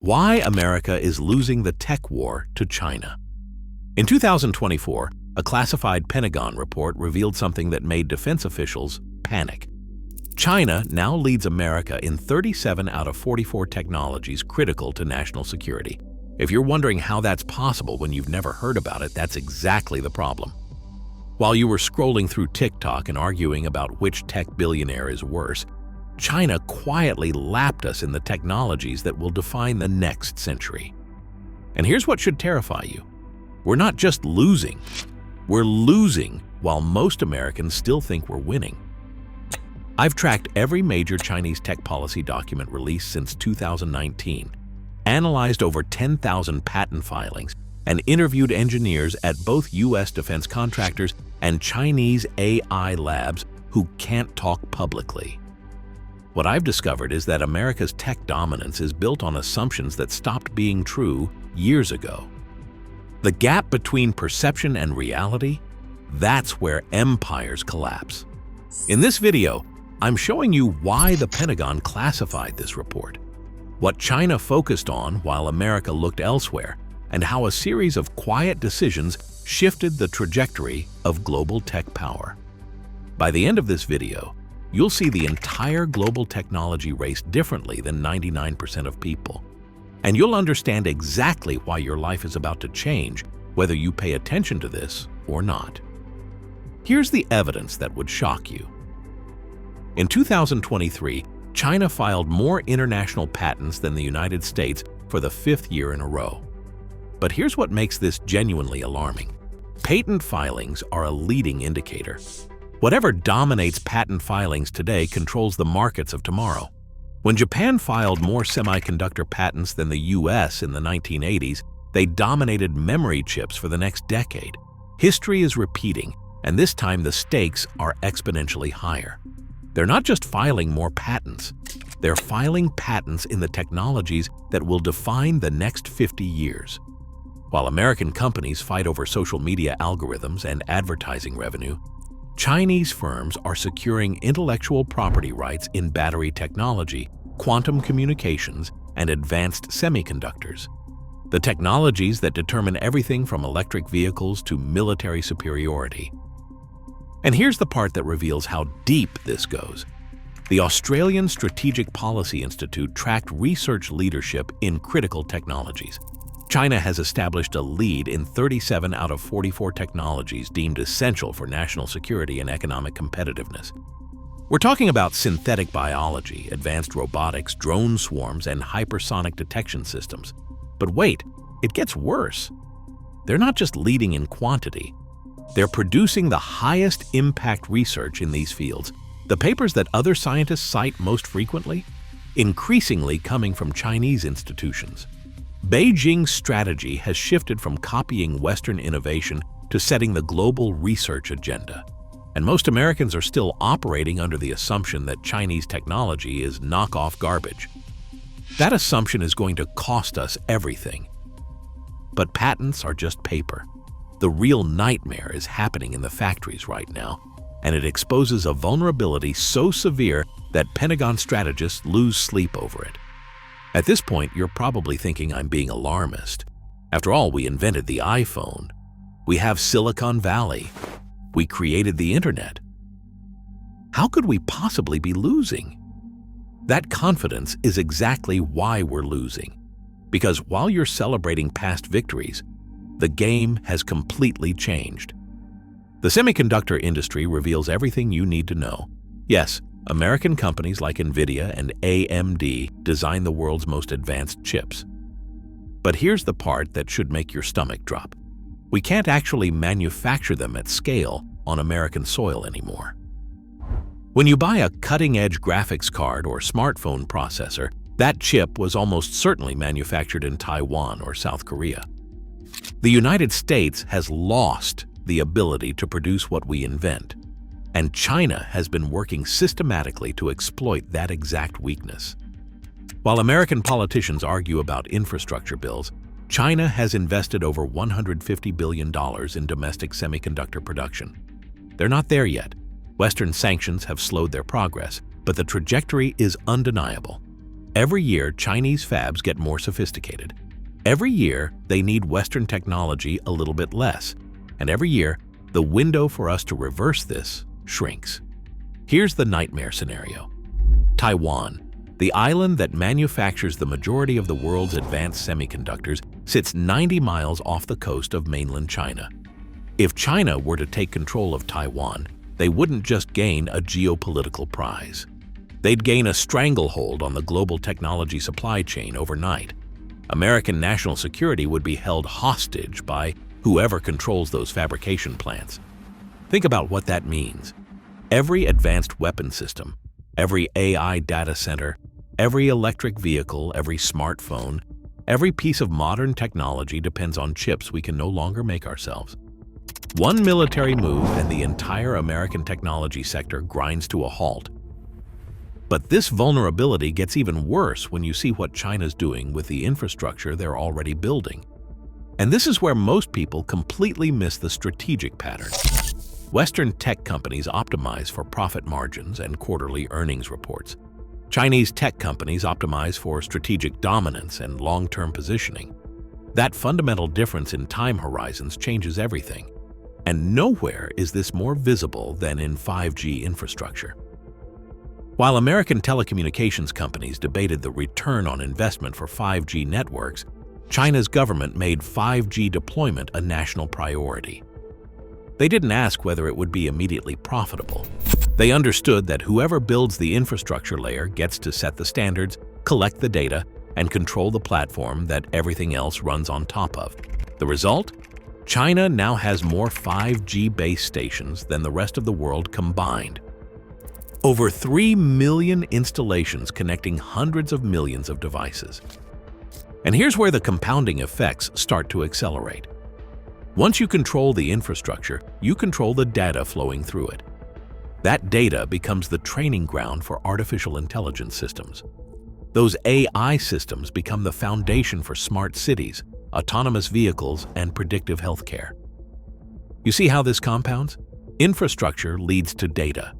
Why America is losing the tech war to China. In 2024, a classified Pentagon report revealed something that made defense officials panic. China now leads America in 37 out of 44 technologies critical to national security. If you're wondering how that's possible when you've never heard about it, that's exactly the problem. While you were scrolling through TikTok and arguing about which tech billionaire is worse, China quietly lapped us in the technologies that will define the next century. And here's what should terrify you. We're not just losing. We're losing while most Americans still think we're winning. I've tracked every major Chinese tech policy document released since 2019, analyzed over 10,000 patent filings, and interviewed engineers at both U.S. defense contractors and Chinese AI labs who can't talk publicly. What I've discovered is that America's tech dominance is built on assumptions that stopped being true years ago. The gap between perception and reality, that's where empires collapse. In this video, I'm showing you why the Pentagon classified this report, what China focused on while America looked elsewhere, and how a series of quiet decisions shifted the trajectory of global tech power. By the end of this video, you'll see the entire global technology race differently than 99% of people. And you'll understand exactly why your life is about to change, whether you pay attention to this or not. Here's the evidence that would shock you. In 2023, China filed more international patents than the United States for the 5th year in a row. But here's what makes this genuinely alarming. Patent filings are a leading indicator. Whatever dominates patent filings today controls the markets of tomorrow. When Japan filed more semiconductor patents than the US in the 1980s, they dominated memory chips for the next decade. History is repeating, and this time the stakes are exponentially higher. They're not just filing more patents, they're filing patents in the technologies that will define the next 50 years. While American companies fight over social media algorithms and advertising revenue, Chinese firms are securing intellectual property rights in battery technology, quantum communications, and advanced semiconductors. The technologies that determine everything from electric vehicles to military superiority. And here's the part that reveals how deep this goes. The Australian Strategic Policy Institute tracked research leadership in critical technologies. China has established a lead in 37 out of 44 technologies deemed essential for national security and economic competitiveness. We're talking about synthetic biology, advanced robotics, drone swarms, and hypersonic detection systems. But wait, it gets worse. They're not just leading in quantity. They're producing the highest impact research in these fields. The papers that other scientists cite most frequently, increasingly coming from Chinese institutions. Beijing's strategy has shifted from copying Western innovation to setting the global research agenda. And most Americans are still operating under the assumption that Chinese technology is knockoff garbage. That assumption is going to cost us everything. But patents are just paper. The real nightmare is happening in the factories right now, and it exposes a vulnerability so severe that Pentagon strategists lose sleep over it. At this point, you're probably thinking I'm being alarmist. After all, we invented the iPhone. We have Silicon Valley. We created the internet. How could we possibly be losing? That confidence is exactly why we're losing. Because while you're celebrating past victories, the game has completely changed. The semiconductor industry reveals everything you need to know. Yes, American companies like NVIDIA and AMD design the world's most advanced chips. But here's the part that should make your stomach drop. We can't actually manufacture them at scale on American soil anymore. When you buy a cutting-edge graphics card or smartphone processor, that chip was almost certainly manufactured in Taiwan or South Korea. The United States has lost the ability to produce what we invent, and China has been working systematically to exploit that exact weakness. While American politicians argue about infrastructure bills, China has invested over $150 billion in domestic semiconductor production. They're not there yet. Western sanctions have slowed their progress, but the trajectory is undeniable. Every year, Chinese fabs get more sophisticated. Every year, they need Western technology a little bit less. And every year, the window for us to reverse this shrinks. Here's the nightmare scenario. Taiwan, the island that manufactures the majority of the world's advanced semiconductors, sits 90 miles off the coast of mainland China. If China were to take control of Taiwan, they wouldn't just gain a geopolitical prize. They'd gain a stranglehold on the global technology supply chain overnight. American national security would be held hostage by whoever controls those fabrication plants. Think about what that means. Every advanced weapon system, every AI data center, every electric vehicle, every smartphone, every piece of modern technology depends on chips we can no longer make ourselves. One military move and the entire American technology sector grinds to a halt. But this vulnerability gets even worse when you see what China's doing with the infrastructure they're already building. And this is where most people completely miss the strategic pattern. Western tech companies optimize for profit margins and quarterly earnings reports. Chinese tech companies optimize for strategic dominance and long-term positioning. That fundamental difference in time horizons changes everything. And nowhere is this more visible than in 5G infrastructure. While American telecommunications companies debated the return on investment for 5G networks, China's government made 5G deployment a national priority. They didn't ask whether it would be immediately profitable. They understood that whoever builds the infrastructure layer gets to set the standards, collect the data, and control the platform that everything else runs on top of. The result? China now has more 5G base stations than the rest of the world combined. Over 3 million installations connecting hundreds of millions of devices. And here's where the compounding effects start to accelerate. Once you control the infrastructure, you control the data flowing through it. That data becomes the training ground for artificial intelligence systems. Those AI systems become the foundation for smart cities, autonomous vehicles, and predictive healthcare. You see how this compounds? Infrastructure leads to data.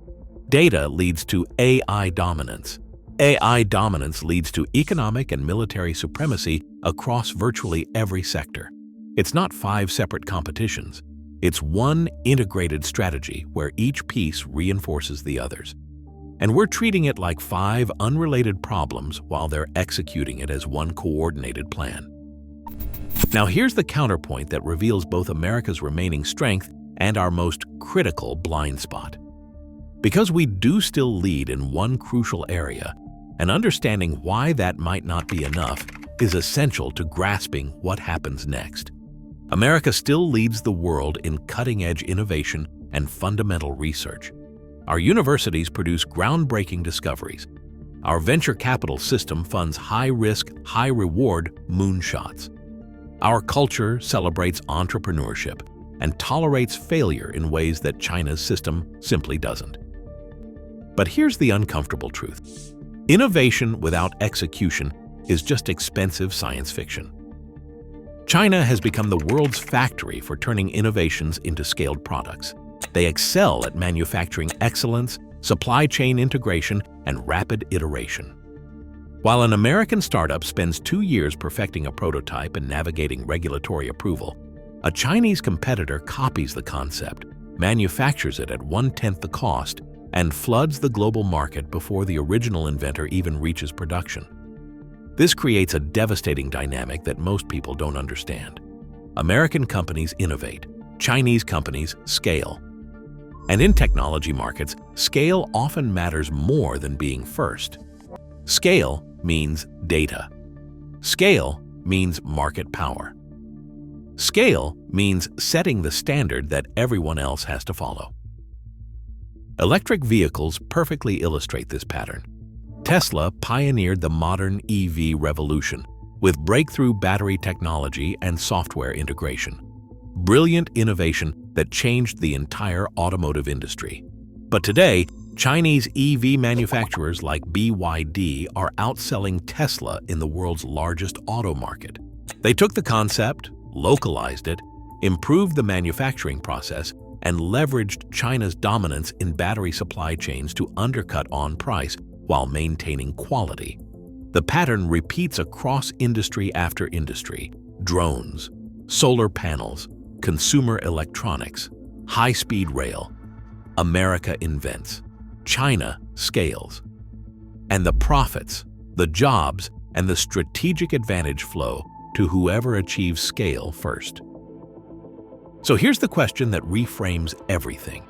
Data leads to AI dominance. AI dominance leads to economic and military supremacy across virtually every sector. It's not 5 separate competitions. It's one integrated strategy where each piece reinforces the others. And we're treating it like 5 unrelated problems while they're executing it as one coordinated plan. Now here's the counterpoint that reveals both America's remaining strength and our most critical blind spot. Because we do still lead in one crucial area, and understanding why that might not be enough is essential to grasping what happens next. America still leads the world in cutting-edge innovation and fundamental research. Our universities produce groundbreaking discoveries. Our venture capital system funds high-risk, high-reward moonshots. Our culture celebrates entrepreneurship and tolerates failure in ways that China's system simply doesn't. But here's the uncomfortable truth. Innovation without execution is just expensive science fiction. China has become the world's factory for turning innovations into scaled products. They excel at manufacturing excellence, supply chain integration, and rapid iteration. While an American startup spends 2 years perfecting a prototype and navigating regulatory approval, a Chinese competitor copies the concept, manufactures it at 1/10 the cost, and floods the global market before the original inventor even reaches production. This creates a devastating dynamic that most people don't understand. American companies innovate, Chinese companies scale. And in technology markets, scale often matters more than being first. Scale means data. Scale means market power. Scale means setting the standard that everyone else has to follow. Electric vehicles perfectly illustrate this pattern. Tesla pioneered the modern EV revolution with breakthrough battery technology and software integration. Brilliant innovation that changed the entire automotive industry. But today, Chinese EV manufacturers like BYD are outselling Tesla in the world's largest auto market. They took the concept, localized it, improved the manufacturing process, and leveraged China's dominance in battery supply chains to undercut on price while maintaining quality. The pattern repeats across industry after industry: drones, solar panels, consumer electronics, high-speed rail. America invents, China scales. And the profits, the jobs, and the strategic advantage flow to whoever achieves scale first. So here's the question that reframes everything.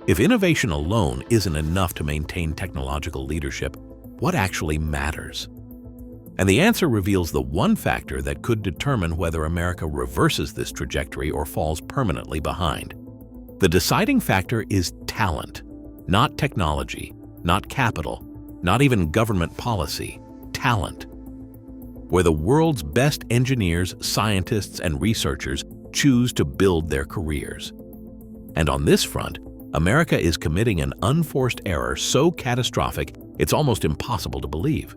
If innovation alone isn't enough to maintain technological leadership, what actually matters? And the answer reveals the one factor that could determine whether America reverses this trajectory or falls permanently behind. The deciding factor is talent, not technology, not capital, not even government policy. Talent. Where the world's best engineers, scientists, and researchers choose to build their careers. And on this front, America is committing an unforced error so catastrophic it's almost impossible to believe.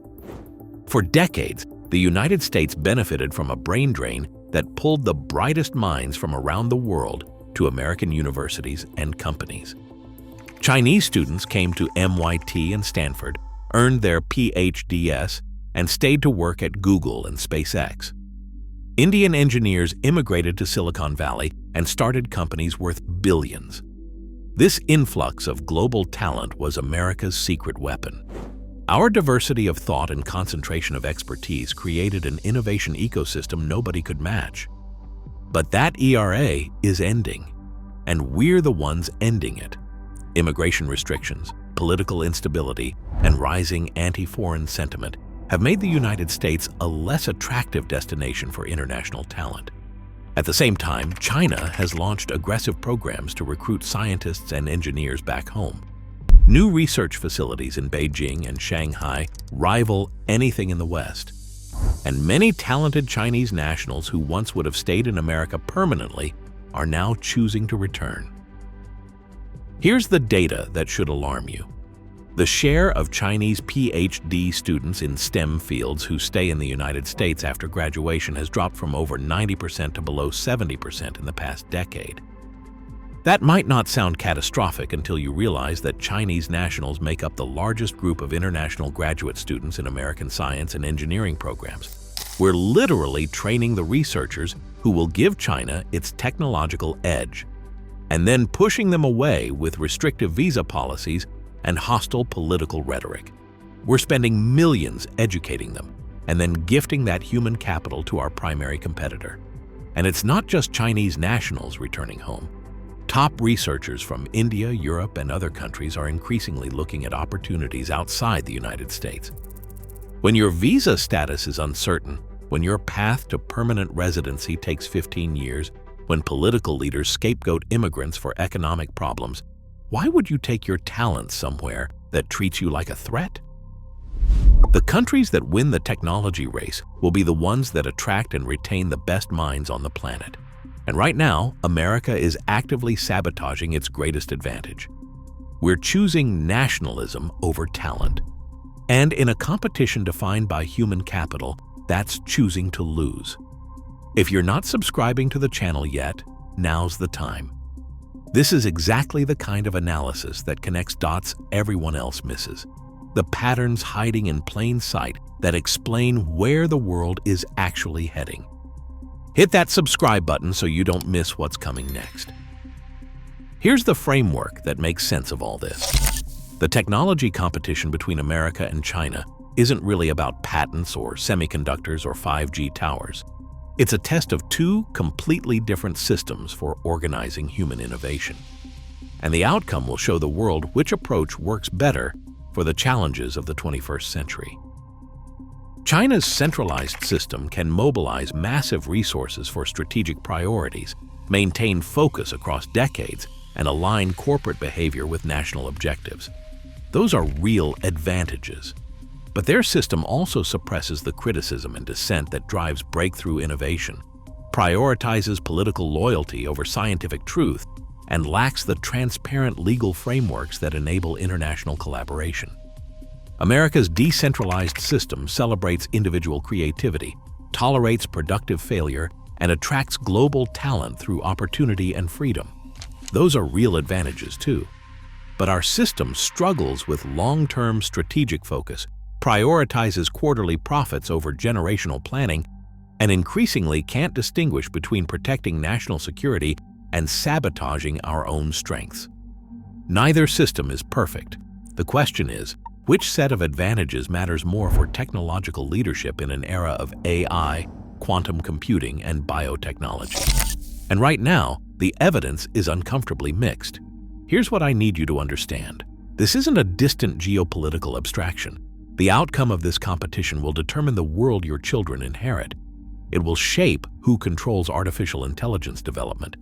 For decades, the United States benefited from a brain drain that pulled the brightest minds from around the world to American universities and companies. Chinese students came to MIT and Stanford, earned their PhDs, and stayed to work at Google and SpaceX. Indian engineers immigrated to Silicon Valley and started companies worth billions. This influx of global talent was America's secret weapon. Our diversity of thought and concentration of expertise created an innovation ecosystem nobody could match. But that ERA is ending, and we're the ones ending it. Immigration restrictions, political instability, and rising anti-foreign sentiment have made the United States a less attractive destination for international talent. At the same time, China has launched aggressive programs to recruit scientists and engineers back home. New research facilities in Beijing and Shanghai rival anything in the West. And many talented Chinese nationals who once would have stayed in America permanently are now choosing to return. Here's the data that should alarm you. The share of Chinese PhD students in STEM fields who stay in the United States after graduation has dropped from over 90% to below 70% in the past decade. That might not sound catastrophic until you realize that Chinese nationals make up the largest group of international graduate students in American science and engineering programs. We're literally training the researchers who will give China its technological edge, and then pushing them away with restrictive visa policies and hostile political rhetoric. We're spending millions educating them and then gifting that human capital to our primary competitor. And it's not just Chinese nationals returning home. Top researchers from India, Europe, and other countries are increasingly looking at opportunities outside the United States. When your visa status is uncertain, when your path to permanent residency takes 15 years, when political leaders scapegoat immigrants for economic problems, why would you take your talents somewhere that treats you like a threat? The countries that win the technology race will be the ones that attract and retain the best minds on the planet. And right now, America is actively sabotaging its greatest advantage. We're choosing nationalism over talent. And in a competition defined by human capital, that's choosing to lose. If you're not subscribing to the channel yet, now's the time. This is exactly the kind of analysis that connects dots everyone else misses. The patterns hiding in plain sight that explain where the world is actually heading. Hit that subscribe button so you don't miss what's coming next. Here's the framework that makes sense of all this. The technology competition between America and China isn't really about patents or semiconductors or 5G towers. It's a test of two completely different systems for organizing human innovation. And the outcome will show the world which approach works better for the challenges of the 21st century. China's centralized system can mobilize massive resources for strategic priorities, maintain focus across decades, and align corporate behavior with national objectives. Those are real advantages. But their system also suppresses the criticism and dissent that drives breakthrough innovation, prioritizes political loyalty over scientific truth, and lacks the transparent legal frameworks that enable international collaboration. America's decentralized system celebrates individual creativity, tolerates productive failure, and attracts global talent through opportunity and freedom. Those are real advantages too. But our system struggles with long-term strategic focus, prioritizes quarterly profits over generational planning, and increasingly can't distinguish between protecting national security and sabotaging our own strengths. Neither system is perfect. The question is, which set of advantages matters more for technological leadership in an era of AI, quantum computing, and biotechnology? And right now, the evidence is uncomfortably mixed. Here's what I need you to understand. This isn't a distant geopolitical abstraction. The outcome of this competition will determine the world your children inherit. It will shape who controls artificial intelligence development,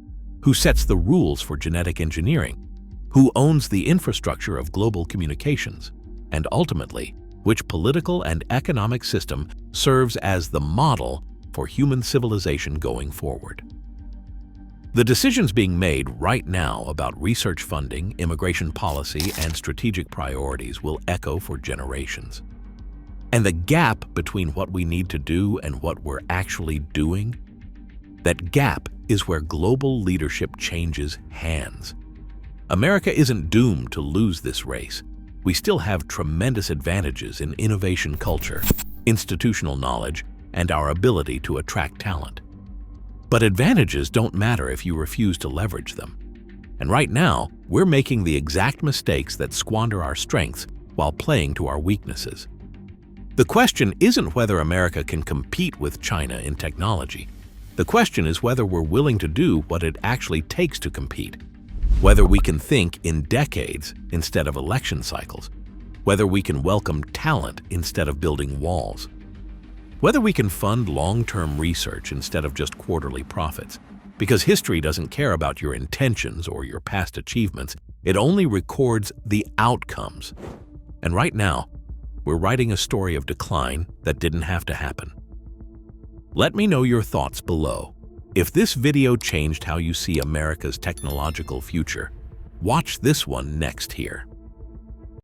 who sets the rules for genetic engineering, who owns the infrastructure of global communications, and ultimately, which political and economic system serves as the model for human civilization going forward. The decisions being made right now about research funding, immigration policy, and strategic priorities will echo for generations. And the gap between what we need to do and what we're actually doing, that gap is where global leadership changes hands. America isn't doomed to lose this race. We still have tremendous advantages in innovation culture, institutional knowledge, and our ability to attract talent. But advantages don't matter if you refuse to leverage them. And right now, we're making the exact mistakes that squander our strengths while playing to our weaknesses. The question isn't whether America can compete with China in technology. The question is whether we're willing to do what it actually takes to compete. Whether we can think in decades instead of election cycles. Whether we can welcome talent instead of building walls. Whether we can fund long-term research instead of just quarterly profits. Because history doesn't care about your intentions or your past achievements. It only records the outcomes. And right now, we're writing a story of decline that didn't have to happen. Let me know your thoughts below. If this video changed how you see America's technological future, watch this one next here.